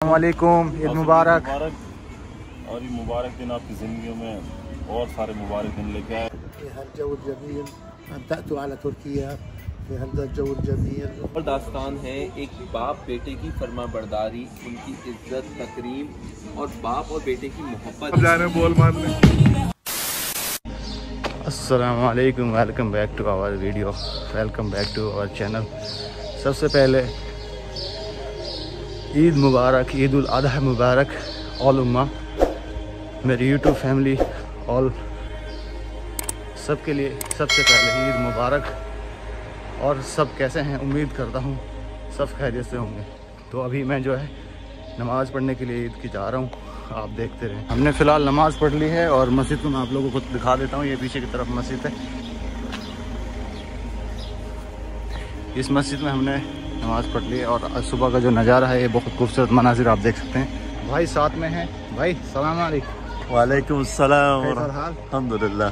अस्सलामुअलैकुम, ईद मुबारक। और ये मुबारक दिन आपकी ज़िंदगी में और सारे मुबारक दिन लेके आए। और दास्तान है एक बाप बेटे की फरमा बरदारी, उनकी इज्जत तकरीम और बाप और बेटे की मोहब्बत। बोल मारने। अस्सलामुअलैकुम, welcome back to our video, welcome back to our channel. सबसे पहले ईद मुबारक, ईद उल अज़हा मुबारक ऑल उम्मा, मेरी यूट्यूब फैमिली ऑल सबके लिए सबसे पहले ईद मुबारक। और सब कैसे हैं? उम्मीद करता हूँ सब खैरियत से होंगे। तो अभी मैं जो है नमाज़ पढ़ने के लिए ईद की जा रहा हूँ, आप देखते रहें। हमने फ़िलहाल नमाज़ पढ़ ली है और मस्जिद को मैं आप लोगों को दिखा देता हूँ। ये पीछे की तरफ मस्जिद है। इस मस्जिद में हमने नमाज़ पढ़ ली है और सुबह का जो नज़ारा है ये बहुत खूबसूरत मनाजिर आप देख सकते हैं। भाई साथ में हैं। भाई सलाम अलैकुम। वालेकुम सलाम। अल्हम्दुलिल्लाह।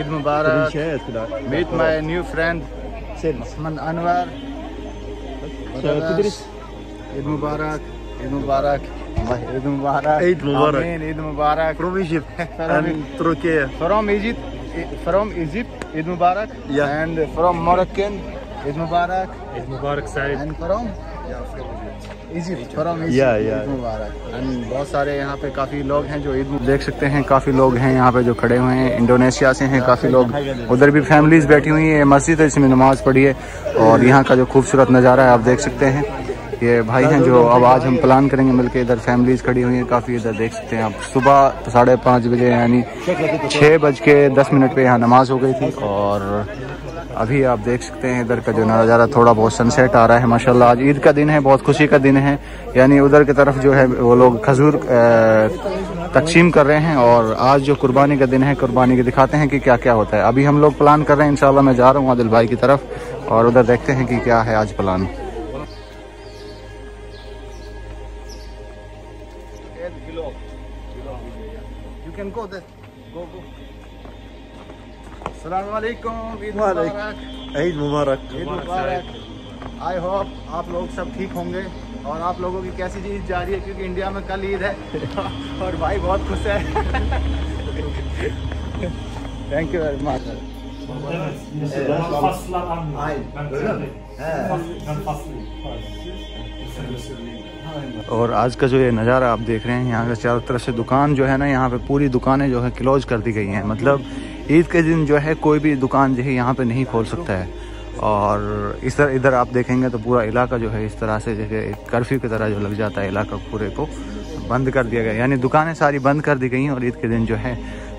ईद मुबारक। Meet my new friend Mohammed Anwar. Eid मुबारक, ईद मुबारक, ईद मुबारक, ईद मुबारक, ईद मुबारक। From Egypt and Turkey. From Egypt, Eid Mubarak. Yeah. And from Moroccan, Eid Mubarak. Eid Mubarak Said. And from Egypt, from Egypt, Yeah. Eid Mubarak. And बहुत सारे यहाँ पे काफ़ी लोग हैं जो ईद देख सकते हैं। काफ़ी लोग हैं यहाँ पे जो खड़े हुए हैं, इंडोनेशिया से हैं काफ़ी लोग। उधर भी फैमिलीज बैठी हुई हैं। मस्जिद है, इसमें नमाज़ पढ़ी है और यहाँ का जो खूबसूरत नज़ारा है आप देख सकते हैं। ये भाई हैं जो अब आज हम प्लान करेंगे मिलके। इधर फैमिलीज खड़ी हुई हैं काफ़ी, इधर देख सकते हैं आप। सुबह 5:30 बजे यानी 6:10 पे यहाँ नमाज हो गई थी और अभी आप देख सकते हैं इधर का जो नज़ारा, थोड़ा बहुत सनसेट आ रहा है माशाल्लाह। आज ईद का दिन है, बहुत खुशी का दिन है। यानी उधर की तरफ जो है वो लोग खजूर तकसीम कर रहे हैं और आज जो कुर्बानी का दिन है, कुर्बानी के दिखाते हैं कि क्या क्या होता है। अभी हम लोग प्लान कर रहे हैं, इंशाल्लाह मैं जा रहा हूँ आदिल भाई की तरफ और उधर देखते हैं कि क्या है आज plan. You can go there. Go. अस्सलामुअलैकुम, ईद मुबारक। ईद मुबारक। ईद मुबारक। आई होप आप लोग सब ठीक होंगे और आप लोगों की कैसी ईद जा रही है, क्योंकि इंडिया में कल ईद है और भाई बहुत खुश है। Thank you very much. और आज का जो ये नज़ारा आप देख रहे हैं, यहाँ का चारों तरफ से दुकान जो है ना, यहाँ पे पूरी दुकानें जो है क्लोज कर दी गई हैं। मतलब ईद के दिन जो है कोई भी दुकान जो है यहाँ पे नहीं खोल सकता है। और इस तरह इधर आप देखेंगे तो पूरा इलाका जो है इस तरह से जैसे कर्फ्यू की तरह जो लग जाता है, इलाका पूरे को बंद कर दिया गया। यानी दुकानें सारी बंद कर दी गई हैं और ईद के दिन जो है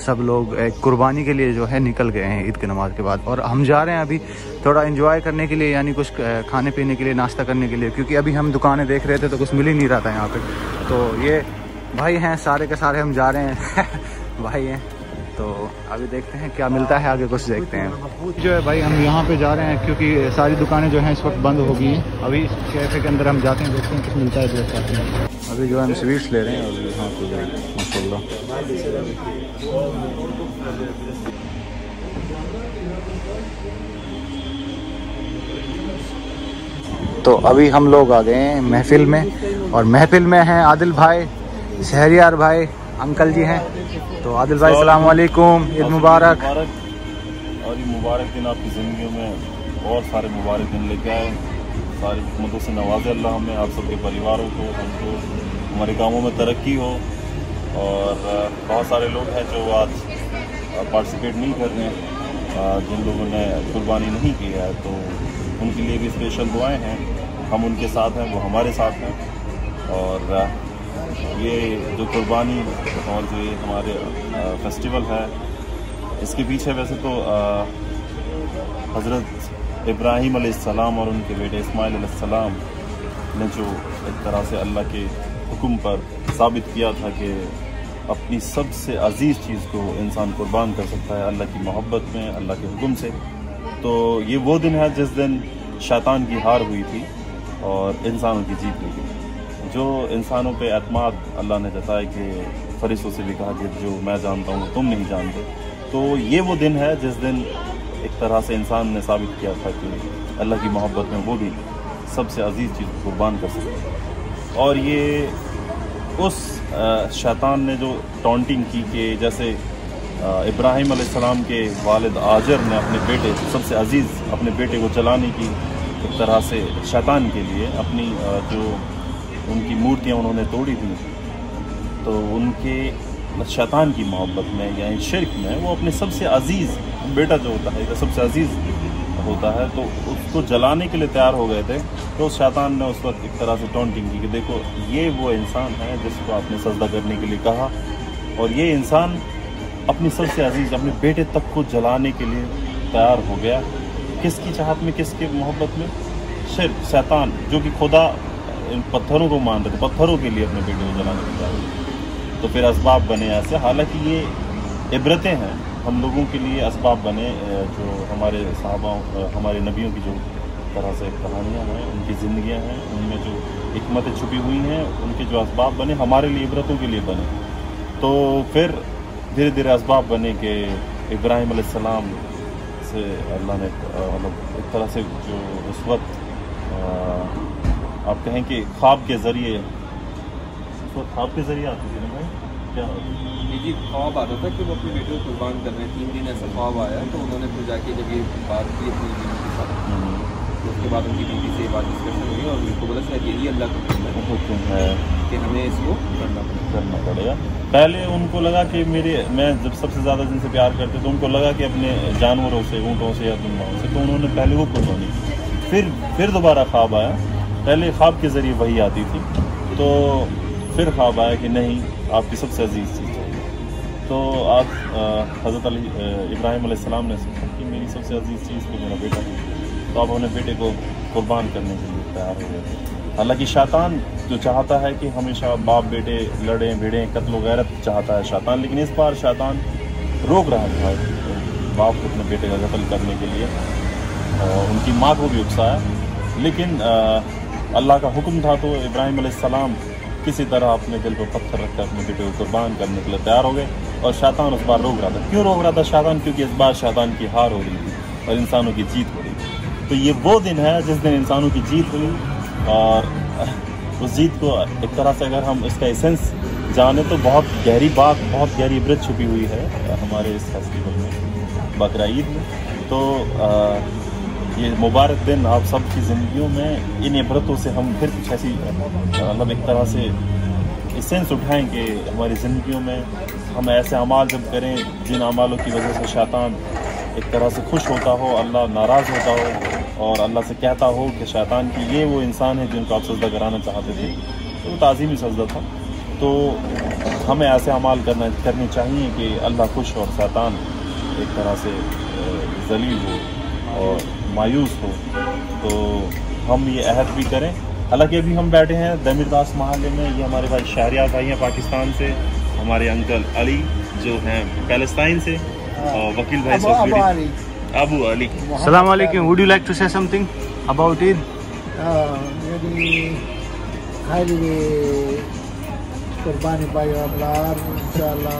सब लोग कुर्बानी के लिए जो है निकल गए हैं ईद की नमाज़ के बाद। और हम जा रहे हैं अभी थोड़ा एंजॉय करने के लिए, यानी कुछ खाने पीने के लिए, नाश्ता करने के लिए, क्योंकि अभी हम दुकानें देख रहे थे तो कुछ मिल ही नहीं रहा था यहाँ पे। तो ये भाई हैं, सारे के सारे हम जा रहे हैं भाई हैं। तो अभी देखते हैं क्या मिलता है, आगे कुछ देखते हैं। जो है भाई हम यहाँ पे जा रहे हैं क्योंकि सारी दुकानें जो हैं इस वक्त बंद हो गई हैं। अभी कैफे के अंदर हम जाते हैं, देखते हैं कुछ मिलता है जो। अभी जो है हम स्वीट्स ले रहे हैं और यहाँ पे माशाल्लाह। तो अभी हम लोग आ गए हैं महफिल में और महफिल में हैं आदिल भाई, शहरियार भाई, अंकल जी हैं। तो आदिल भाई सलाम वालेकुम, ईद मुबारक। और ये मुबारक दिन आपकी ज़िंदगी में और सारे मुबारक दिन लेके आए। सारी हुकूमतों से नवाजे अल्लाह हमें, आप सबके परिवारों को, हमको, हमारे गाँवों में तरक्की हो। और बहुत सारे लोग हैं जो आज पार्टिसिपेट नहीं कर रहे हैं, जिन लोगों ने कुर्बानी नहीं की है, तो उनके लिए भी स्पेशल दुआएं हैं। हम उनके साथ हैं, वो हमारे साथ हैं। और ये जो कुर्बानी और जो ये हमारे फेस्टिवल है, इसके पीछे वैसे तो हज़रत इब्राहीम अलैहिस्सलाम और उनके बेटे इस्माइल अलैहिस्सलाम ने जो एक तरह से अल्लाह के हुक्म पर साबित किया था कि अपनी सबसे अजीज़ चीज़ को इंसान कुर्बान कर सकता है अल्लाह की मोहब्बत में, अल्लाह के हुक्म से। तो ये वो दिन है जिस दिन शैतान की हार हुई थी और इंसानों की जीत हुई थी। जो इंसानों पे एतमाद अल्लाह ने जताया कि फरिश्तों से भी कहा कि जो मैं जानता हूँ तुम नहीं जानते। तो ये वो दिन है जिस दिन एक तरह से इंसान ने साबित किया था कि अल्लाह की मोहब्बत में वो भी सबसे अजीज़ चीज़ कुर्बान कर सकते हैं। और ये उस शैतान ने जो टॉन्टिंग की कि जैसे इब्राहिम अलैहिस्सलाम के वालिद आजर ने अपने बेटे सबसे अजीज़ अपने बेटे को जलाने की एक तरह से शैतान के लिए अपनी जो उनकी मूर्तियाँ उन्होंने तोड़ी थी, तो उनके शैतान की मोहब्बत में या शिर्क में वो अपने सबसे अजीज़ बेटा जो होता है सबसे अजीज़ होता है तो उसको जलाने के लिए तैयार हो गए थे। तो शैतान ने उस वक्त एक तरह से टॉन्टिंग की कि देखो ये वो इंसान है जिसको आपने सजदा करने के लिए कहा, और ये इंसान अपनी सबसे अजीज़ अपने बेटे तक को जलाने के लिए तैयार हो गया। किसकी चाहत में, किसके मोहब्बत में? शिर्क, शैतान जो कि खुदा इन पत्थरों को मान रहे थे, पत्थरों के लिए अपने बेटे को जलाने के तैयार। तो फिर असबाब बने ऐसे, हालांकि ये इबरतें हैं हम लोगों के लिए, असबाब बने जो हमारे सहाबा हमारे नबियों की जो तरह से कहानियाँ हैं, उनकी ज़िंदगियाँ हैं, उनमें जो हिकमतें छुपी हुई हैं, उनके जो असबाब बने हमारे लिए इबरतों के लिए बने। तो फिर धीरे धीरे असबाब बने कि इब्राहिम अलैहिस्सलाम से अल्लाह ने मतलब एक तरह से जो उस वक्त आप कहें कि ख्वाब के ज़रिए, उस वक्त ख्वाब के ज़रिए आती थी ना भाई, क्या जी ख्वाब आता था कि वो अपने बेटे को कुर्बान कर रहे हैं। 3 दिन ऐसा ख्वाब आया, तो उन्होंने फिर जाके जब ये बात की अपनी बीवी के साथ, तो उसके बाद उनकी बीवी से बात डिस्कशन हुई और उनको बोला शायद यही अल्लाह का हुक्म है कि हमें इसको करना पड़ेगा। पहले उनको लगा कि मैं जब सबसे ज़्यादा जिनसे प्यार करते तो उनको लगा कि अपने जानवरों से, ऊँटों से या दुम्बाओं से, तो उन्होंने पहले वो कुर्बानी की। फिर दोबारा ख्वाब आया, पहले ख्वाब के ज़रिए वही आती थी, तो फिर ख्वाब आया कि नहीं आपकी सबसे अजीज़ चीज़ चाहिए। तो आप हज़रत इब्राहिम अलैहिस्सलाम ने सोचा कि मेरी सबसे अजीज़ चीज़ तो मेरा बेटा है, तो आप अपने बेटे को कुर्बान करने के लिए तैयार हो गए थे। हालांकि शैतान जो चाहता है कि हमेशा बाप बेटे लड़ें भिड़ें, कत्ल वगैरह चाहता है शैतान, लेकिन इस बार शैतान रोक रहा था बाप को अपने बेटे का कत्ल करने के लिए, और उनकी माँ को भी उकसाया। लेकिन अल्लाह का हुक्म था तो इब्राहिम अलैहिस्सलाम किसी तरह अपने दिल पर पत्थर रखकर अपने बेटे को कुर्बान करने के लिए तैयार हो गए, और शैतान उस बार रोक रहा था। क्यों रोक रहा था शैतान? क्योंकि इस बार शैतान की हार हो रही थी और इंसानों की जीत हो रही थी। तो ये वो दिन है जिस दिन इंसानों की जीत हुई, और उस जीत को एक तरह से अगर हम इसका एसेंस जाने तो बहुत गहरी बात, बहुत गहरी इबरत छुपी हुई है हमारे इस फेस्टिवल में, बकरा ईद में। तो ये मुबारक दिन आप सब की ज़िंदगियों में इन इबरतों से हम फिर कुछ ऐसी मतलब एक तरह से एसेंस उठाएं कि हमारी ज़िंदगियों में हम ऐसे अमाल जब करें जिन अमालों की वजह से शैतान एक तरह से खुश होता हो, अल्लाह नाराज़ होता हो, और अल्लाह से कहता हो कि शैतान की ये वो इंसान है जिनको आप सजदा कराना चाहते थे, तो वो ताज़ीमी सजदा था। तो हमें ऐसे अमाल करने चाहिए कि अल्लाह खुश और शैतान एक तरह से ज़लील हो और मायूस हो। तो हम ये अहद भी करें। हालांकि अभी हम बैठे हैं दमीरदास महल्ले में, ये हमारे भाई शहरियार भाई हैं पाकिस्तान से, हमारे अंकल अली जो हैं पैलेस्टाइन से, और वकील भाई अबू अली। अस्सलाम वालेकुम, would you like to say something about Eid? कुर्बानी पैगम्बर इंशाल्लाह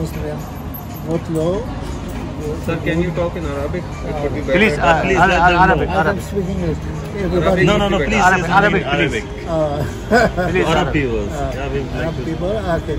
मुस्लिम मतलब Sir, can you talk in Arabic? It would be better. Please, Arabic. I'm speaking English. No, please. Arabic, please. Please, Arab people. Arab people. Okay.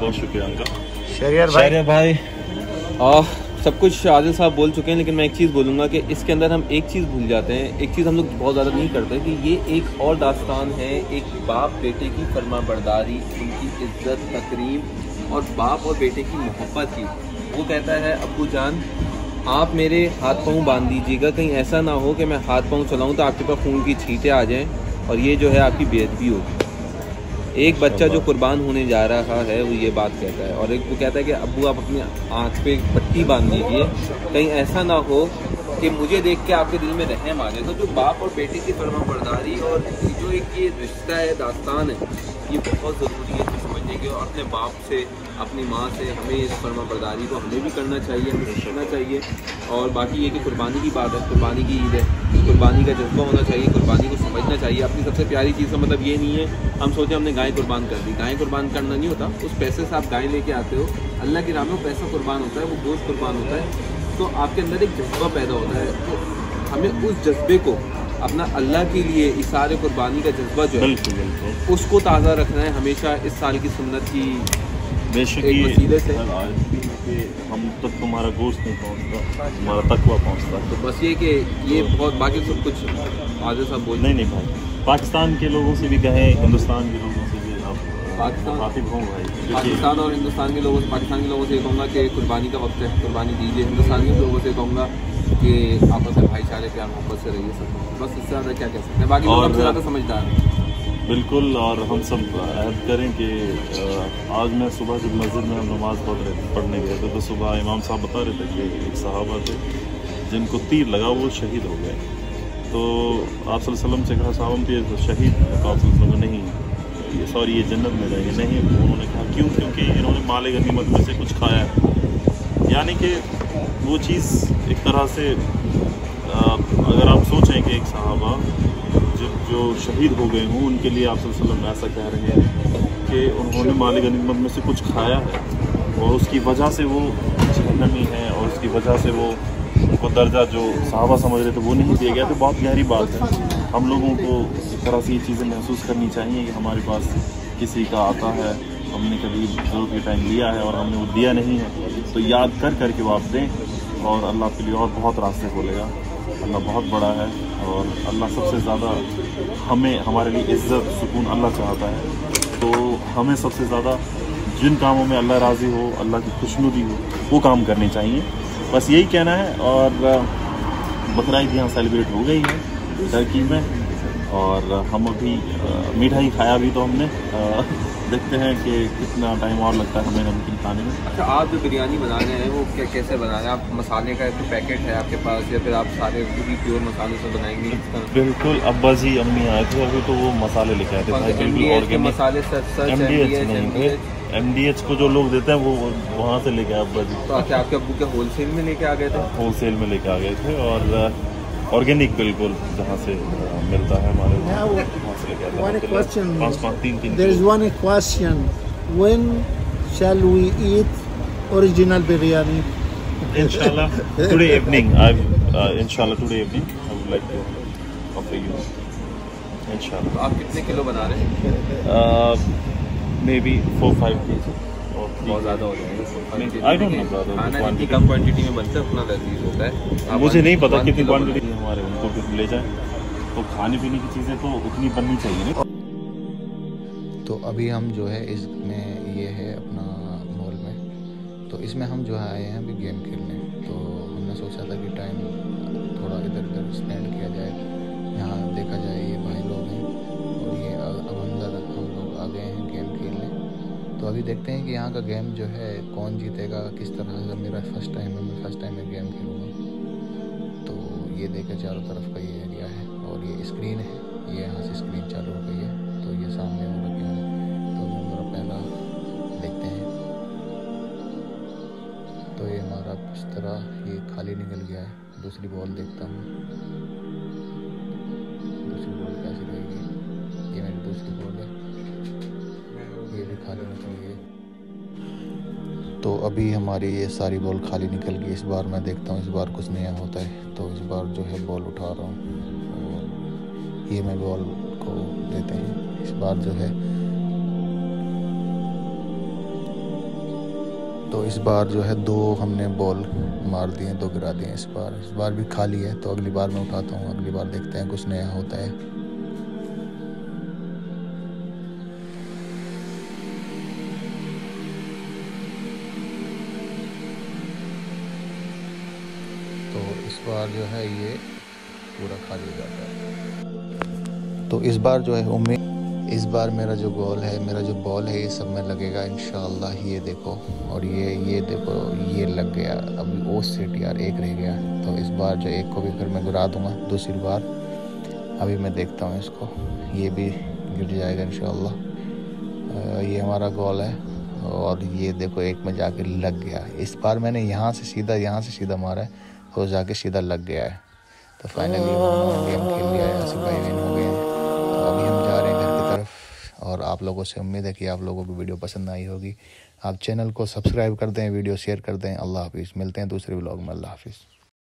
बहुत शुक्रिया uncle. Shahryar भाई सब कुछ आदिल साहब बोल चुके हैं, लेकिन मैं एक चीज़ बोलूँगा कि इसके अंदर हम एक चीज़ भूल जाते हैं, एक चीज़ हम लोग बहुत ज़्यादा नहीं करते कि ये एक और दास्तान है, एक बाप बेटे की फरमा बरदारी, उनकी इज्जत तकरीम और बाप और बेटे की मोहब्बत की। वो कहता है अब्बू जान आप मेरे हाथ पाँव बांध दीजिएगा, कहीं ऐसा ना हो कि मैं हाथ पाँव चलाऊँ तो आपके पास खून की छींटें आ जाएँ और ये जो है आपकी बेइज्जती होगी। एक बच्चा जो कुर्बान होने जा रहा है वो ये बात कहता है, और एक वो कहता है कि अब्बू आप अपनी आँख पे पट्टी बांध लीजिए, कहीं ऐसा ना हो कि मुझे देख के आपके दिल में रहम आ जाए। तो जो बाप और बेटे की फर्माबरदारी और जो एक ये रिश्ता है, दास्तान है, ये बहुत ज़रूरी है समझने के। और अपने बाप से, अपनी माँ से हमें इस फर्माबरदारी को हमें भी करना चाहिए, हमें सीखना चाहिए। और बाकी ये कि कुर्बानी की बात है, कुर्बानी की ईद है, कुर्बानी का जज्बा होना चाहिए, कुर्बानी को समझना चाहिए। अपनी सबसे प्यारी चीज़ का मतलब ये नहीं है हम सोचें हमने गाय कुर्बान कर दी। गाय कुर्बान करना नहीं होता, उस पैसे से आप गाय लेके आते हो, अल्लाह की राह में वो पैसा कुर्बान होता है, वो गोश्त कुर्बान होता है, तो आपके अंदर एक जज्बा पैदा होता है। तो हमें उस जज्बे को अपना अल्लाह के लिए इसारे कुर्बानी का जज्बा जो है बिल्कुल उसको ताज़ा रखना है हमेशा। इस साल की सुन्नत की बेशक एक वसीले से हम तक तुम्हारा गोश्त नहीं पहुँचता, तुम्हारा तकवा पहुँचता। तो बस ये कि ये बहुत, बाकी सब कुछ आज़ाद साहब बोल नहीं भाई, पाकिस्तान के लोगों से भी कहें, हिंदुस्तान के लोगों से भी आप पाकिस्तान हों भाई, पाकिस्तान और हिंदुस्तान के लोगों से, पाकिस्तान के लोगों से ये कहूँगा कि कुर्बानी का वक्त है, कुर्बानी दीजिए। हिंदुस्तान के लोगों से कहूँगा कि आपस में भाईचारे प्यार मोहब्बत से रहिए सब, बस इससे ज़्यादा क्या कह सकते हैं। बाकी लोग हमसे ज़्यादा समझदार हैं बिल्कुल। और हम सब अहद करें कि आज मैं सुबह जब मस्जिद में हम नमाज़ पढ़ने गए थे तो सुबह इमाम साहब बता रहे थे कि एक सहाबा थे जिनको तीर लगा, वो शहीद हो गए। तो आप सल्लल्लाहु अलैहि वसल्लम से कहा साहब तो शहीद, तो आप सल्लल्लाहु अलैहि वसल्लम नहीं, ये जन्नत में जाएंगे। नहीं, उन्होंने कहा क्यों? क्योंकि इन्होंने माल गनीमत में से कुछ खाया है। यानी कि वो चीज़ एक तरह से अगर आप सोचें कि एक सहाबा जो शहीद हो गए हों, उनके लिए आप सल्लल्लाहु अलैहि वसल्लम ऐसा कह रहे हैं कि उन्होंने माल गनीमत में से कुछ खाया है और उसकी वजह से वो जहन्नमी है, और उसकी वजह से वो उनको दर्जा जो सहाबा समझ रहे थे वो नहीं दिया गया। तो बहुत गहरी बात है। हम लोगों को एक तरह से ये चीज़ें महसूस करनी चाहिए कि हमारे पास किसी का आता है, हमने कभी ज़रूरत के टाइम लिया है और हमने वो दिया नहीं है, तो याद करके वो आप दें, और अल्लाह के लिए और बहुत रास्ते खोलेगा। अल्लाह बहुत बड़ा है और अल्लाह सबसे ज़्यादा हमें, हमारे लिए इज़्ज़त सुकून अल्लाह चाहता है। तो हमें सबसे ज़्यादा जिन कामों में अल्लाह राज़ी हो, अल्लाह की खुशनुदी हो, वो काम करने चाहिए। बस यही कहना है। और बकरा ईद यहाँ सेलिब्रेट हो गई है टर्की में, और हम अभी मिठाई खाया भी तो हमने, देखते हैं कि कितना टाइम और लगता है हमें नमकीन खाने में। अच्छा, आप जो बिरयानी बना रहे हैं वो कैसे बना रहे हैं? आप मसाले का एक पैकेट है आपके पास, या फिर आप सारे पूरी प्योर मसालों से बनाएंगे? बिल्कुल, अब्बा जी अम्मी आए थे अभी, तो वो मसाले लेके आए थे बिल्कुल ऑर्गेनिक मसाले। MDH को जो लोग देते हैं वो वहाँ से लेके आए अब्बा जी। तो क्या आपके अब्बू के होलसेल में लेके आ गए थे? होलसेल में लेके आ गए थे, और ऑर्गेनिक बिल्कुल जहाँ से मिलता है हमारे वहाँ से लेके आते हैं। One question. 5-3 There is one question. When shall we eat original biryani? Inshallah, today evening. Inshallah, today evening, I would like to offer you. Inshallah. तो आप कितने किलो बना रहे हैं? Maybe 4-5 kg. बहुत ज़्यादा हो जाएंगे। I don't know brother. खाना जितनी कम क्वांटिटी में बनता है उतना लजीज होता है। मुझे नहीं पता कितनी क्वांटिटी हमारे उनको भी ले जाए, तो खाने पीने की चीज़ें तो उतनी बननी चाहिए ना। तो अभी हम जो है इसमें ये है अपना मॉल में, तो इसमें हम जो है आए हैं अभी गेम खेलने। तो हमने सोचा था कि टाइम थोड़ा इधर उधर स्पेंड किया जाए, यहाँ देखा जाए ये भाई लोग हैं, और ये अब अंदर हम लोग आ गए हैं गेम खेलने। तो अभी देखते हैं कि यहाँ का गेम जो है कौन जीतेगा, किस तरह से। मेरा फर्स्ट टाइम है, मैं फर्स्ट टाइम में गेम खेलूँगा। तो ये देखिए चारों तरफ का ये एरिया है, और ये स्क्रीन है, ये यहाँ से स्क्रीन चालू हो गई है, तो ये सामने हो रखे हैं। तो हमारा पहला देखते हैं, तो ये हमारा इस तरह ये खाली निकल गया है। दूसरी बॉल देखता हूँ, दूसरी बॉल कैसी रहेगी। ये मेरी दूसरी बॉल है, ये भी खाली निकल गई। तो अभी हमारी ये सारी बॉल खाली निकल गई। इस बार मैं देखता हूँ इस बार कुछ नया होता है, तो इस बार जो है बॉल उठा रहा हूँ, और ये मैं बॉल को देते हैं। इस बार जो है, तो इस बार जो है 2 हमने बॉल मार दिए, 2 गिरा दिए। इस बार भी खाली है, तो अगली बार मैं उठाता हूँ। अगली बार देखते हैं कुछ नया होता है। तो इस बार जो है ये पूरा खाली हो जाता है। तो इस बार जो है उम्मीद इस बार मेरा जो गोल है, मेरा जो बॉल है, ये सब में लगेगा इंशाअल्लाह। ये देखो, और ये देखो, ये लग गया। अभी वो सेट यार एक रह गया, तो इस बार जो एक को भी फिर मैं गिरा दूंगा दूसरी बार। अभी मैं देखता हूँ इसको, ये भी गिर जाएगा इंशाअल्लाह। ये हमारा गोल है। और ये देखो, एक में जाके लग गया। इस बार मैंने यहाँ से सीधा मारा है, तो जाके सीधा लग गया है। तो फाइनली गेम खेल लिया है, आसिफ भाई विन हो गए हैं। तो अभी हम जा रहे हैं घर की तरफ। और आप लोगों से उम्मीद है कि आप लोगों को वीडियो पसंद आई होगी। आप चैनल को सब्सक्राइब कर दें, वीडियो शेयर कर दें। अल्लाह हाफिज़। मिलते हैं दूसरे व्लॉग में। अल्लाह हाफिज़।